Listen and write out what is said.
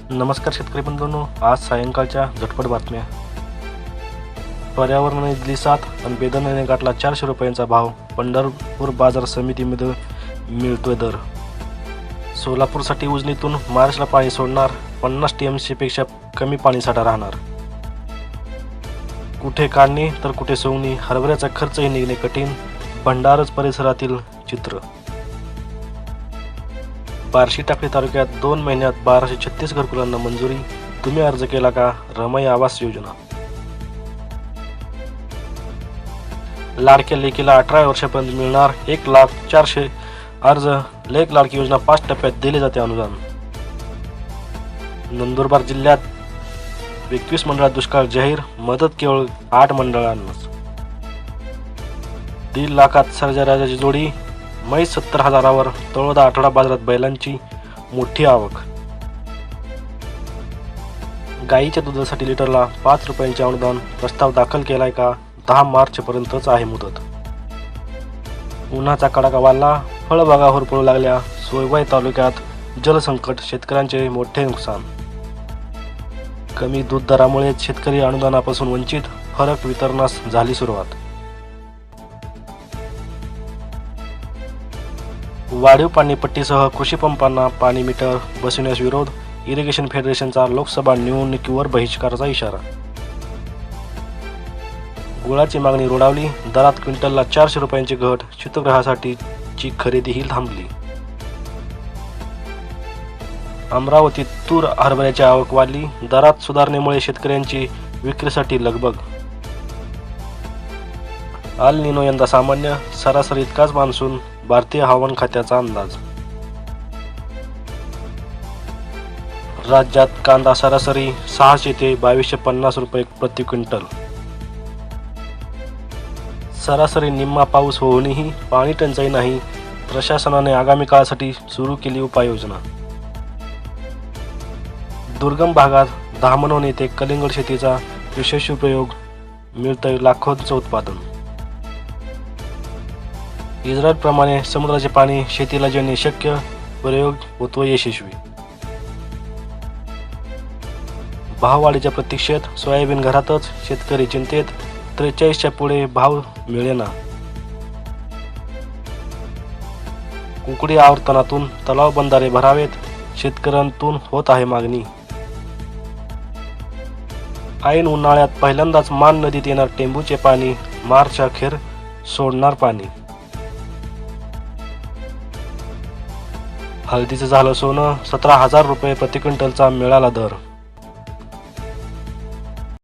नमस्कार शेतकरी बंधूंनो, आज सायंकाळच्या झटपट बातम्या. पर्यावरणाने दिली साथ आणि बेदण्याने गाठला 400 रुपयांचा भाव. पंढरपूर बाजार समितीमध्ये मिळतोय दर. सोलापूरसाठी उजनीतून महाराष्ट्राला पाणी सोडणार. 50 TMC पेक्षा कमी पाणीसाठा राहणार. कुठे काढणी तर कुठे सोंगणी, हरभऱ्याचा खर्चही निघणे कठीण. भंडारच परिसरातील चित्र. बार्शी टाकळी तालुक्यात 2 महिन्यात 1236 घरकुलांना मंजुरी. तुम्ही अर्ज केला का? रमाई आवास योजना. लाडक्या लेकीला 18 वर्षापर्यंत मिळणार 1,04,000 अर्ज. लेक लाडकी योजना 5 टप्प्यात दिले जाते अनुदान. नंदुरबार जिल्ह्यात 21 मंडळात दुष्काळ जाहीर. मदत केवळ 8 मंडळांनाच. 1.5 लाखात सर्जाराजाची जोडी. म्हैस 70,000वर. तळोदा आठवडा बाजारात बैलांची मोठी आवक. गाईच्या दुधासाठी लिटरला 5 रुपयांचे अनुदान. प्रस्ताव दाखल केलाय का? 10 मार्चपर्यंतच आहे मुदत. उन्हाचा कडाका वाढला. फळबागा होरपळू लागल्या. सोयवाई तालुक्यात जलसंकट. शेतकऱ्यांचे मोठे नुकसान. कमी दूध दरामुळे शेतकरी अनुदानापासून वंचित. फरक वितरणास झाली सुरुवात. वाढीव पाणीपट्टीसह कृषीपंपांना पाणी मीटर बसविण्यास विरोध. इरिगेशन फेडरेशनचा लोकसभा निवडणुकीवर बहिष्काराचा इशारा. गुळाची मागणी रोडावली. दरात क्विंटलला 400 रुपयांची घट. शीतगृहासाठीची खरेदीही थांबली. अमरावतीत तूर हरभऱ्याची आवक वाढली. दरात सुधारणेमुळे शेतकऱ्यांची विक्रीसाठी लगबग. अल निनो यंदा सामान्य. सरासरी इतकाच मान्सून. भारतीय हवामान खात्याचा अंदाज. राज्यात कांदा सरासरी 600 ते 2250 रुपये प्रति क्विंटल. सरासरी निम्मा पाऊस होऊनही पाणी टंचाई नाही. प्रशासनाने आगामी काळासाठी सुरू केली उपाययोजना. दुर्गम भागात धामणवणे ते कलिंगड शेतीचा यशस्वी प्रयोग. मिळतंय लाखोंचं उत्पादन. इस्रायलप्रमाणे समुद्राचे पाणी शेतीला जेणे शक्य. प्रयोग होतो यशस्वी. भाववाढीच्या प्रतीक्षेत सोयाबीन घरातच. शेतकरी चिंतेत. 43च्या पुढे भाव मिळेना. कुकडी आवर्तनातून तलाव बंधारे भरावेत. शेतकऱ्यांतून होत आहे मागणी. ऐन उन्हाळ्यात पहिल्यांदाच मान नदीत येणार टेंभूचे पाणी. मार्च अखेर सोडणार पाणी. हळदीचं झालं सोनं. 17,000 रुपये प्रति क्विंटलचा मिळाला दर.